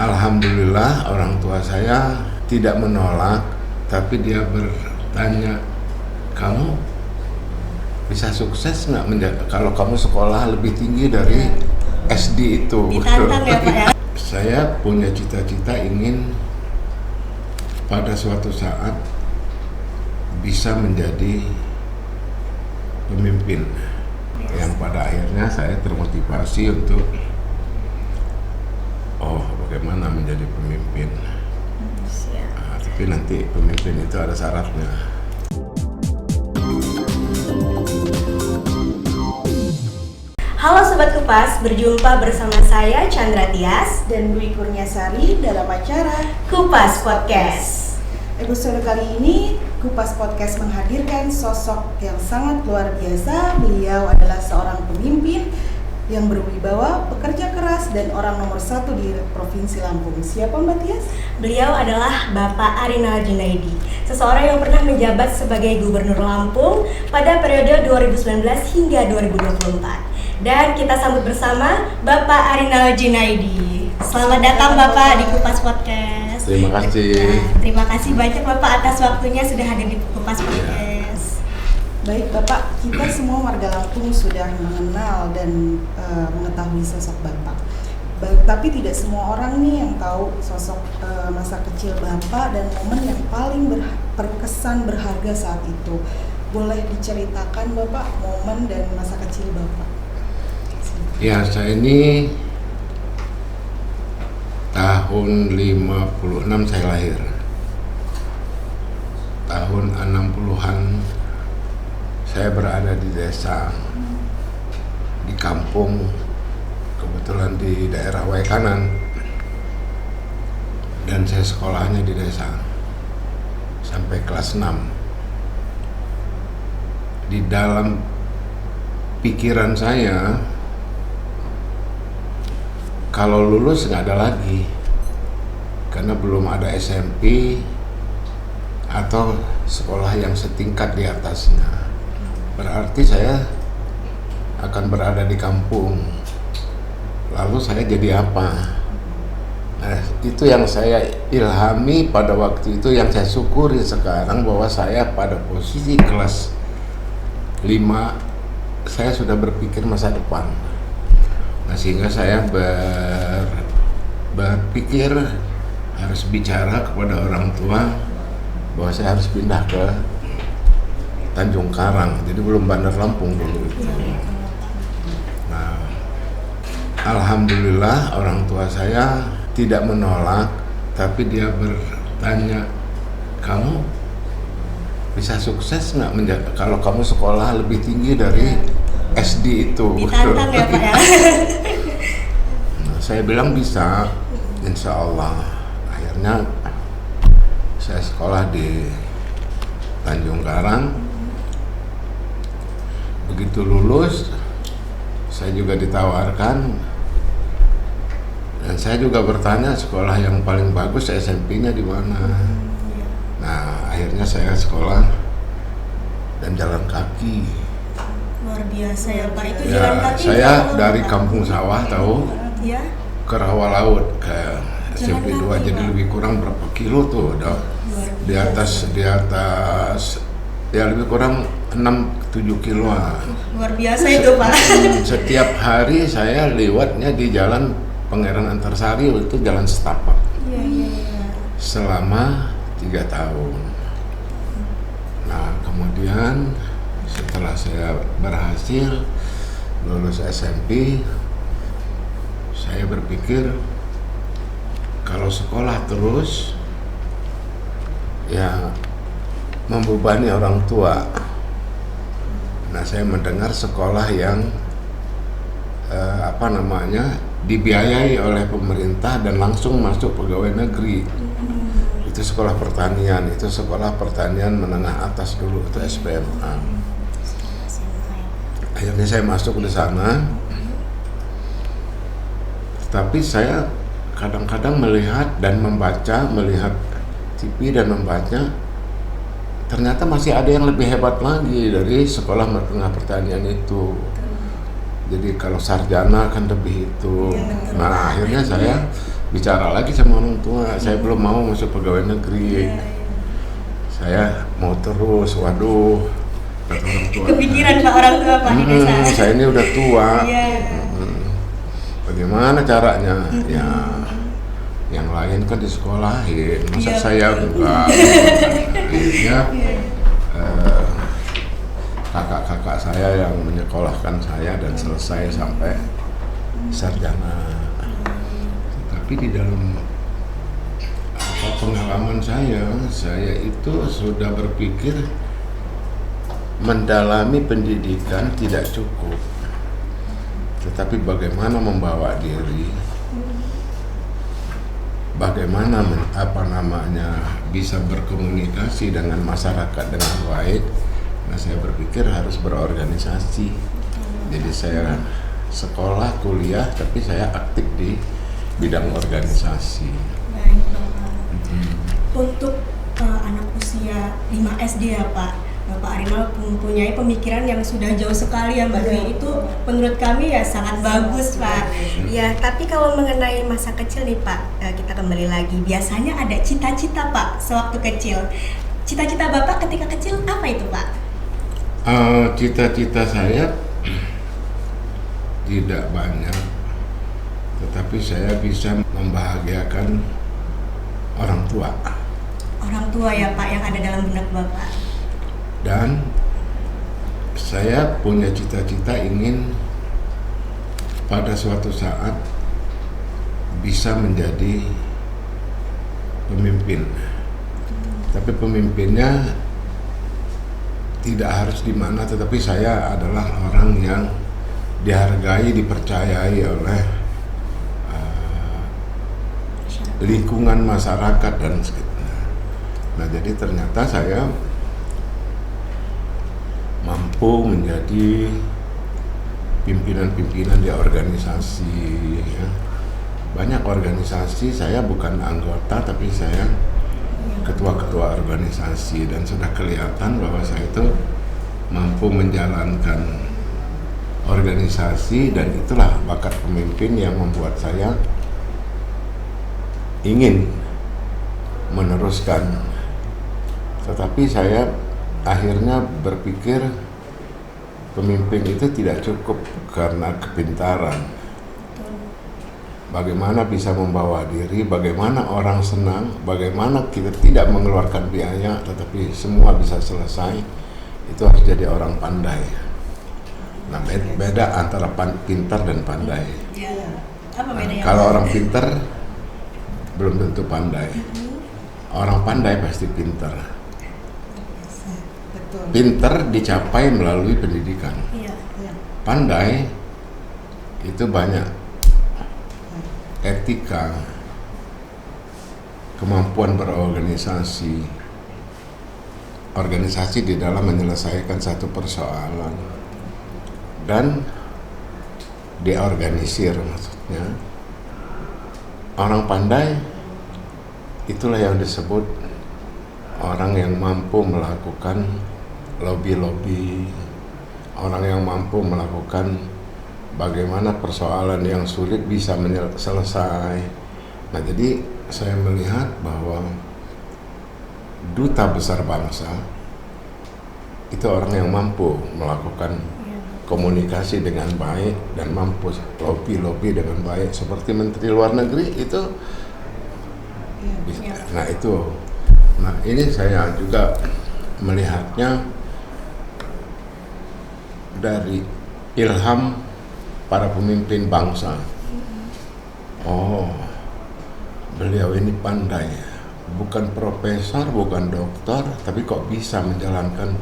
Alhamdulillah orang tua saya tidak menolak, tapi dia bertanya, kamu bisa sukses nggak kalau kamu sekolah lebih tinggi dari SD itu? Ditantang ya Pak ya? Saya punya cita-cita ingin pada suatu saat bisa menjadi pemimpin, yang pada akhirnya saya termotivasi untuk bagaimana menjadi pemimpin. Tapi nanti pemimpin itu ada syaratnya. Halo Sobat Kupas, berjumpa bersama saya Chandra Tias dan Dwi Kurniasari dalam acara Kupas Podcast. Episode kali ini Kupas Podcast menghadirkan sosok yang sangat luar biasa. Beliau adalah seorang pemimpin yang berwibawa, pekerja keras, dan orang nomor 1 di Provinsi Lampung. Siapa Mbak Tias? Beliau adalah Bapak Arinal Junaidi, seseorang yang pernah menjabat sebagai Gubernur Lampung pada periode 2019 hingga 2024. Dan kita sambut bersama Bapak Arinal Junaidi. Selamat datang Bapak di Kupas Podcast. Terima kasih. Terima kasih banyak Bapak atas waktunya sudah hadir di Kupas Podcast. Baik Bapak, kita semua warga Lampung sudah mengenal dan mengetahui sosok Bapak. Tapi tidak semua orang nih yang tahu sosok masa kecil Bapak dan momen yang paling berkesan berharga saat itu. Boleh diceritakan Bapak momen dan masa kecil Bapak? Ya, saya ini tahun 56 saya lahir. Tahun 60-an saya berada di desa, di kampung, kebetulan di daerah Waikanan, dan saya sekolahnya di desa sampai kelas 6. Di dalam pikiran saya, kalau lulus nggak ada lagi, karena belum ada SMP atau sekolah yang setingkat di atasnya. Berarti saya akan berada di kampung. Lalu saya jadi apa? Nah, itu yang saya ilhami pada waktu itu, yang saya syukuri sekarang, bahwa saya pada posisi kelas 5 saya sudah berpikir masa depan. Nah, sehingga saya berpikir harus bicara kepada orang tua bahwa saya harus pindah ke Tanjung Karang, jadi belum Bandar Lampung dulu itu. Nah, alhamdulillah orang tua saya tidak menolak, tapi dia bertanya, kamu bisa sukses nggak kalau kamu sekolah lebih tinggi dari SD itu? Ditantang ya Pak ya? Nah, saya bilang bisa, insya Allah. Akhirnya saya sekolah di Tanjung Karang. Begitu lulus, saya juga ditawarkan, dan saya juga bertanya sekolah yang paling bagus SMP-nya di mana. Nah, akhirnya saya sekolah dan jalan kaki. Luar biasa ya Pak, itu Ya, jalan kaki. saya dari Kampung Sawah tahu ya, ke Rawa Laut ke SMP 2, jadi lebih kurang berapa kilo tuh, udah di atas ya lebih kurang 6-7 kiloan. luar biasa itu Pak. Setiap hari saya lewatnya di jalan Pangeran Antarsari, itu jalan setapak. Iya. Selama 3 tahun. Nah, kemudian setelah saya berhasil lulus SMP, saya berpikir kalau sekolah terus ya membebani orang tua. Nah, saya mendengar sekolah yang dibiayai oleh pemerintah dan langsung masuk pegawai negeri. Itu sekolah pertanian, itu sekolah pertanian menengah atas dulu, itu SPMA. Akhirnya saya masuk di sana. Tapi saya kadang-kadang melihat TV dan membaca, ternyata masih ada yang lebih hebat lagi dari sekolah menengah pertanian itu. Jadi kalau sarjana kan lebih itu. Nah, akhirnya saya bicara lagi sama orang tua. Saya belum mau masuk pegawai negeri. Saya mau terus. Waduh, kata orang tua. Kepikiran Pak orang tua Pak di desa. Saya ini udah tua. Iya. Bagaimana caranya? Ya, yang lain kan disekolahin, masa Iya, saya betul. enggak? Akhirnya kakak-kakak saya yang menyekolahkan saya dan selesai sampai sarjana. Tapi di dalam pengalaman saya itu sudah berpikir mendalami pendidikan tidak cukup, tetapi bagaimana membawa diri, bagaimana bisa berkomunikasi dengan masyarakat dengan baik. Nah, saya berpikir harus berorganisasi. Jadi saya sekolah, kuliah, tapi saya aktif di bidang organisasi. Baik, Bapak. Untuk anak usia 5 SD ya Pak, Bapak Arinal mempunyai pemikiran yang sudah jauh sekali ya Mbak Dwi. Itu menurut kami ya sangat bagus Pak. Ya, tapi kalau mengenai masa kecil nih Pak, kita kembali lagi. Biasanya ada cita-cita Pak sewaktu kecil. Cita-cita Bapak ketika kecil apa itu Pak? Cita-cita saya tidak banyak, tetapi saya bisa membahagiakan orang tua. Orang tua ya Pak yang ada dalam benak Bapak. Dan saya punya cita-cita ingin pada suatu saat bisa menjadi pemimpin. Tapi pemimpinnya tidak harus di mana, tetapi saya adalah orang yang dihargai, dipercayai oleh lingkungan masyarakat dan sekitar. Nah, jadi ternyata saya mampu menjadi pimpinan-pimpinan di organisasi. Ya. Banyak organisasi, saya bukan anggota, tapi saya ketua-ketua organisasi, dan sudah kelihatan bahwa saya itu mampu menjalankan organisasi, dan itulah bakat pemimpin yang membuat saya ingin meneruskan. Tetapi saya akhirnya berpikir pemimpin itu tidak cukup karena kepintaran. Bagaimana bisa membawa diri, bagaimana orang senang, bagaimana kita tidak mengeluarkan biaya, tetapi semua bisa selesai, itu harus jadi orang pandai. Nah, beda antara pintar dan pandai. Iya. Apa bedanya? Kalau orang pintar belum tentu pandai. Orang pandai pasti pintar. Betul. Pintar dicapai melalui pendidikan. Iya. Pandai itu banyak etika, kemampuan berorganisasi, organisasi di dalam menyelesaikan satu persoalan, dan diorganisir maksudnya. Orang pandai itulah yang disebut orang yang mampu melakukan lobby-lobby, orang yang mampu melakukan bagaimana persoalan yang sulit bisa selesai. Nah, jadi saya melihat bahwa duta besar bangsa itu orang yang mampu melakukan komunikasi dengan baik dan mampu lobby dengan baik, seperti Menteri Luar Negeri itu bisa. Nah, itu. Nah, ini saya juga melihatnya dari ilham para pemimpin bangsa. Oh, beliau ini pandai, bukan profesor, bukan dokter, tapi kok bisa menjalankan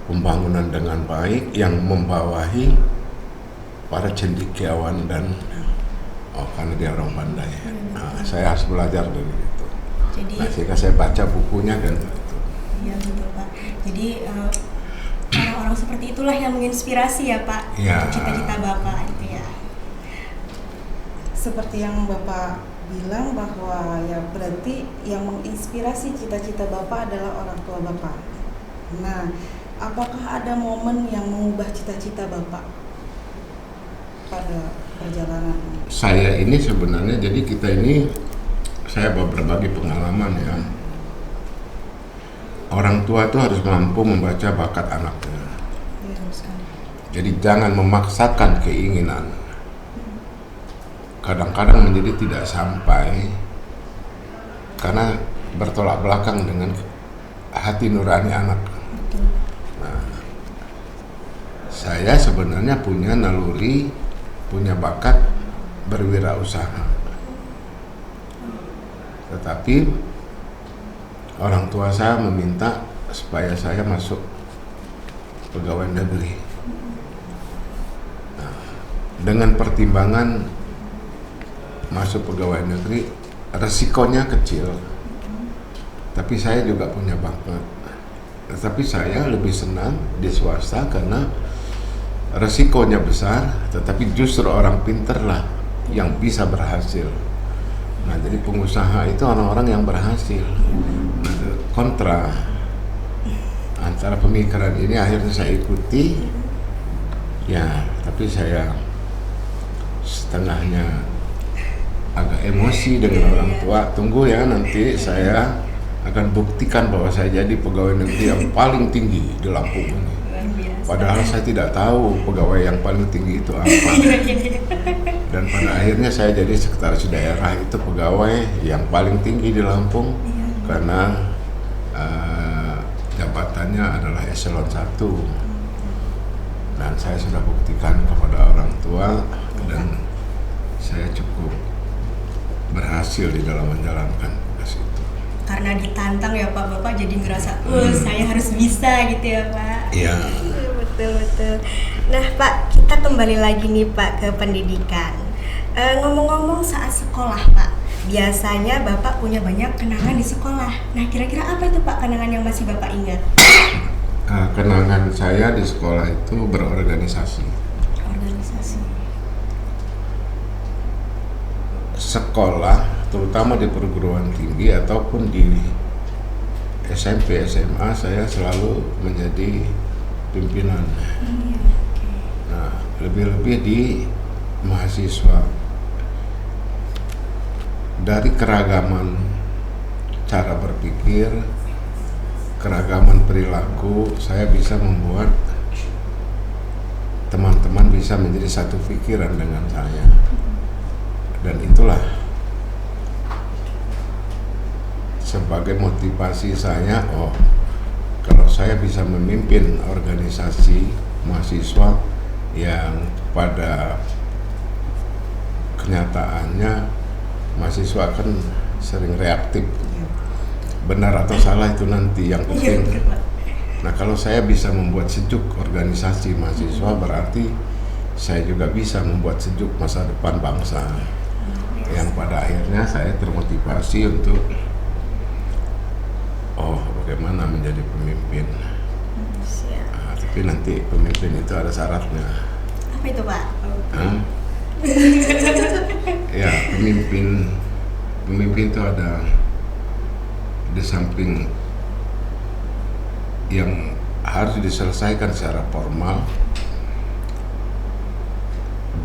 pembangunan dengan baik yang membawahi para cendekiawan dan karena dia orang pandai. Nah, saya harus belajar dari itu. Jadi, nah, sehingga saya baca bukunya dan itu. Iya betul Pak. Jadi orang-orang seperti itulah yang menginspirasi ya Pak, Ya. cita-cita Bapak itu ya. Seperti yang Bapak bilang bahwa ya berarti yang menginspirasi cita-cita Bapak adalah orang tua Bapak. Nah, apakah ada momen yang mengubah cita-cita Bapak pada perjalanan? Saya ini sebenarnya, jadi kita ini, saya berbagi pengalaman ya. Orang tua itu harus mampu membaca bakat anaknya. Iya, sekali. Jadi jangan memaksakan keinginan. Kadang-kadang menjadi tidak sampai karena bertolak belakang dengan hati nurani anak. Nah, saya sebenarnya punya naluri, punya bakat berwirausaha. Tetapi orang tua saya meminta supaya saya masuk pegawai negeri. Nah, dengan pertimbangan masuk pegawai negeri, resikonya kecil, tapi saya juga punya bakat. Tetapi saya lebih senang di swasta karena resikonya besar, tetapi justru orang pinter lah yang bisa berhasil. Nah, jadi pengusaha itu orang-orang yang berhasil. Nah, kontra antara pemikiran ini akhirnya saya ikuti, ya, tapi saya setengahnya agak emosi dengan orang tua. Tunggu ya, nanti saya akan buktikan bahwa saya jadi pegawai negeri yang paling tinggi di Lampung ini. Padahal saya tidak tahu pegawai yang paling tinggi itu apa. Dan pada akhirnya saya jadi sekretaris daerah, itu pegawai yang paling tinggi di Lampung karena jabatannya adalah eselon 1. Dan saya sudah buktikan kepada orang tua dan saya cukup berhasil di dalam menjalankan tugas itu. Karena ditantang ya Pak, Bapak jadi ngerasa, saya harus bisa gitu ya Pak. Iya. Betul. Nah Pak, kita kembali lagi nih Pak ke pendidikan. Ngomong-ngomong saat sekolah Pak, biasanya Bapak punya banyak kenangan di sekolah. Nah kira-kira apa itu Pak kenangan yang masih Bapak ingat? Kenangan saya di sekolah itu berorganisasi. Organisasi. Sekolah, terutama di perguruan tinggi ataupun di SMP, SMA, saya selalu menjadi pimpinan. Nah, lebih-lebih di mahasiswa. Dari keragaman cara berpikir, keragaman perilaku, saya bisa membuat teman-teman bisa menjadi satu pikiran dengan saya. Dan itulah sebagai motivasi saya, kalau saya bisa memimpin organisasi mahasiswa yang pada kenyataannya mahasiswa kan sering reaktif. Benar atau salah itu nanti yang penting. Nah, kalau saya bisa membuat sejuk organisasi mahasiswa, berarti saya juga bisa membuat sejuk masa depan bangsa. Yang pada akhirnya saya termotivasi untuk bagaimana menjadi pemimpin. Nah, tapi nanti pemimpin itu ada syaratnya. Apa itu Pak? Ya, pemimpin itu ada di samping yang harus diselesaikan secara formal,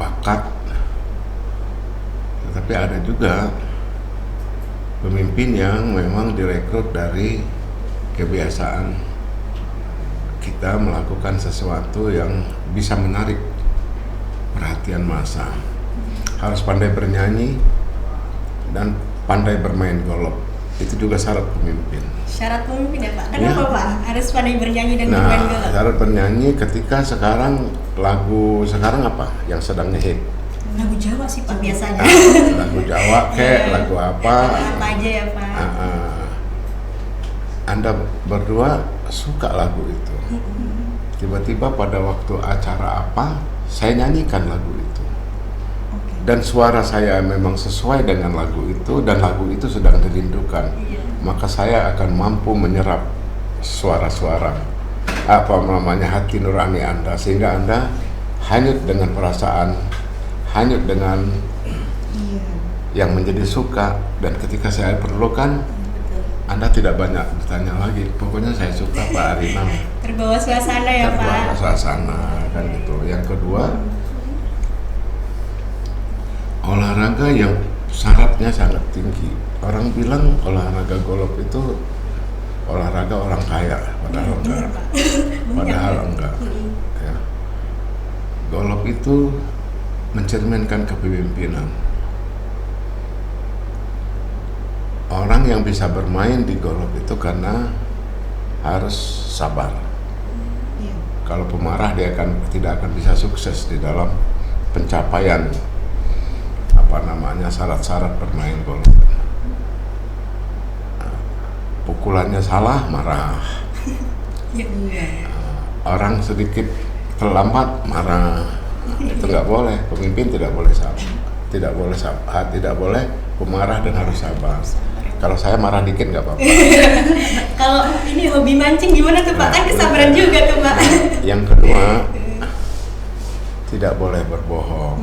bakat, tetapi ada juga pemimpin yang memang direkrut dari kebiasaan kita melakukan sesuatu yang bisa menarik perhatian massa. Harus pandai bernyanyi dan pandai bermain golf. Itu juga syarat pemimpin. Syarat pemimpin ya Pak? Kenapa Pak? Harus pandai bernyanyi dan bermain golf? Syarat bernyanyi ketika sekarang lagu apa yang sedang ngehit? Lagu Jawa sih Pak biasanya. Lagu Jawa lagu apa? Apa aja ya Pak? Anda berdua suka lagu itu. Tiba-tiba pada waktu acara apa, saya nyanyikan lagu itu. Dan suara saya memang sesuai dengan lagu itu, dan lagu itu sedang dirindukan. Maka saya akan mampu menyerap suara-suara hati nurani Anda, sehingga Anda hanyut dengan perasaan, hanyut dengan yang menjadi suka. Dan ketika saya perlukan, Anda tidak banyak bertanya lagi, pokoknya saya suka Pak Arina. Terbawa suasana ya Pak? Terbawa suasana, kan gitu. Yang kedua, olahraga yang syaratnya sangat tinggi. Orang bilang olahraga golf itu olahraga orang kaya, padahal enggak. Padahal enggak. Ya. Golf itu mencerminkan kepemimpinan. Orang yang bisa bermain di golf itu karena harus sabar. Iya. Kalau pemarah dia tidak akan bisa sukses di dalam pencapaian syarat-syarat bermain golf. Pukulannya salah, marah. Orang sedikit terlambat, marah. Itu nggak boleh. Pemimpin tidak boleh sabar, tidak boleh pemarah dan harus sabar. Kalau saya marah dikit nggak apa-apa. Kalau ini hobi mancing gimana tuh Pak? Kan kesabaran juga tuh Pak. Yang kedua, tidak boleh berbohong.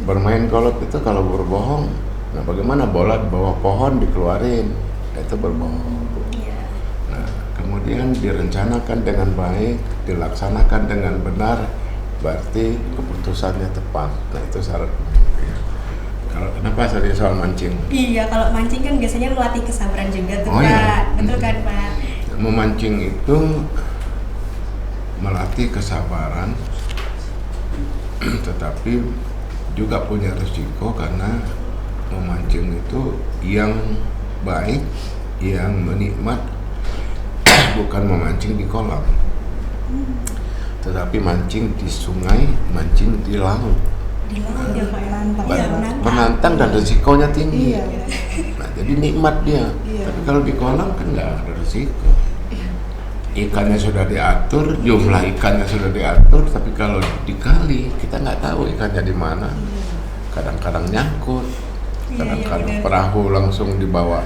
Bermain golf itu kalau berbohong, nah bagaimana bola di bawah pohon dikeluarin, itu berbohong. Nah, kemudian direncanakan dengan baik, dilaksanakan dengan benar, berarti keputusannya tepat. Nah, itu syarat pemimpin. Kalau kenapa tadi soal mancing? Iya, kalau mancing kan biasanya melatih kesabaran juga tuh Oh, Pak. iya. Betul kan Pak? Memancing itu melatih kesabaran, tetapi juga punya risiko karena memancing itu yang baik, yang menikmat bukan memancing di kolam, tetapi mancing di sungai, mancing di laut. Di laut ya Pak. Menantang dan risikonya tinggi. Iya. Nah, jadi nikmat dia. Iya. Tapi kalau di kolam kan nggak ada risiko. Ikannya sudah diatur, jumlah ikannya sudah diatur, tapi kalau di kali kita nggak tahu ikannya di mana. Kadang-kadang nyangkut, kadang-kadang perahu langsung dibawa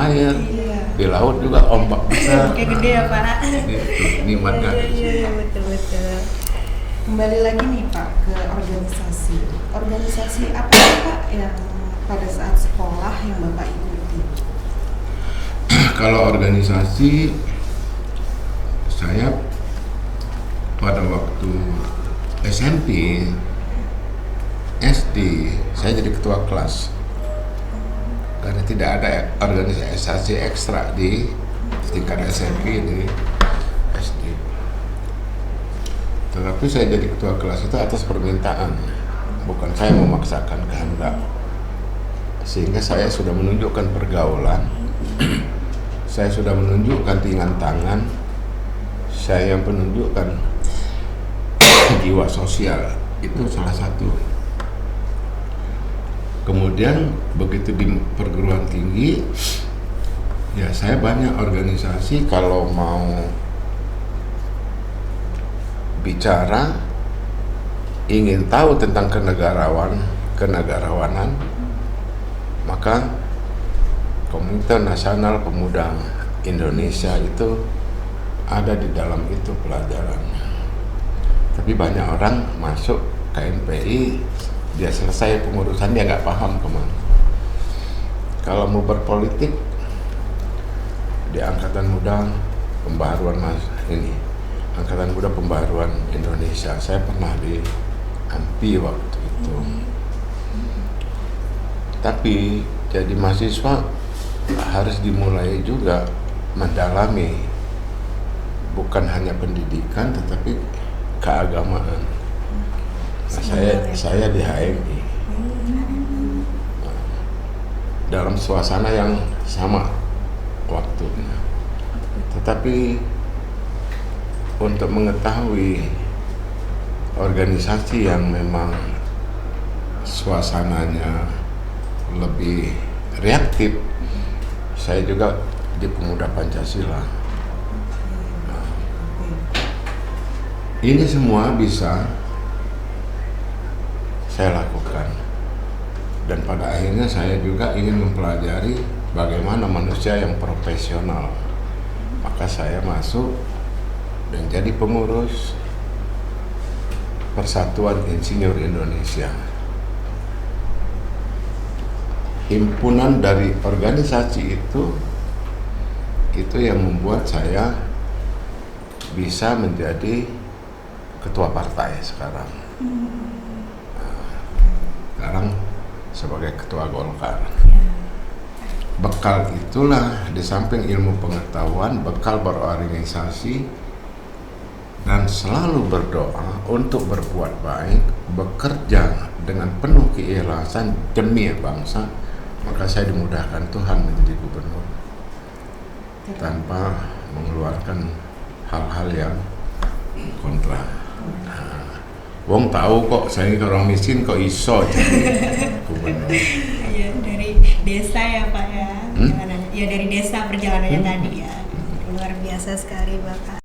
air. Iya. Di laut juga ombak besar. Kayak gede ya Pak. Jadi nikmatnya. Iya, betul. Kembali lagi nih Pak ke organisasi. Organisasi apa sih Pak yang pada saat sekolah yang Bapak ikuti? Kalau organisasi, saya pada waktu SMP, SD, saya jadi ketua kelas. Karena tidak ada organisasi ekstra di tingkat SMP di SD. Tetapi saya jadi ketua kelas itu atas permintaan, bukan saya memaksakan kehendak. Sehingga saya sudah menunjukkan pergaulan, saya sudah menunjukkan ringan tangan, saya yang menunjukkan jiwa sosial, itu salah satu. Kemudian begitu di perguruan tinggi, ya saya banyak organisasi. Kalau mau bicara, ingin tahu tentang kenegarawanan, maka Komite Nasional Pemuda Indonesia itu ada di dalam itu pelajarannya. Tapi banyak orang masuk KNPI, dia selesai pengurusan, dia nggak paham kemana. Kalau mau berpolitik di Angkatan Muda Pembaharuan Angkatan Muda Pembaharuan Indonesia, saya pernah di AMPI waktu itu. Tapi jadi mahasiswa harus dimulai juga mendalami bukan hanya pendidikan tetapi keagamaan. Nah, saya di HMI dalam suasana yang sama waktunya, tetapi untuk mengetahui organisasi yang memang suasananya lebih reaktif, saya juga di Pemuda Pancasila. Nah, ini semua bisa saya lakukan, dan pada akhirnya saya juga ingin mempelajari bagaimana manusia yang profesional. Maka saya masuk dan jadi pengurus Persatuan Insinyur Indonesia. Himpunan dari organisasi itu yang membuat saya bisa menjadi ketua partai sekarang. Sekarang sebagai ketua Golkar. Ya. Bekal itulah di samping ilmu pengetahuan, bekal berorganisasi dan selalu berdoa untuk berbuat baik, bekerja dengan penuh keikhlasan demi bangsa, maka saya dimudahkan Tuhan menjadi gubernur tanpa mengeluarkan hal-hal yang kontra. Wong tahu kok saya orang miskin kok iso jadi gubernur. Iya, dari desa ya Pak ya, perjalanannya. Ya dari desa perjalanannya tadi ya. Luar biasa sekali Bapak.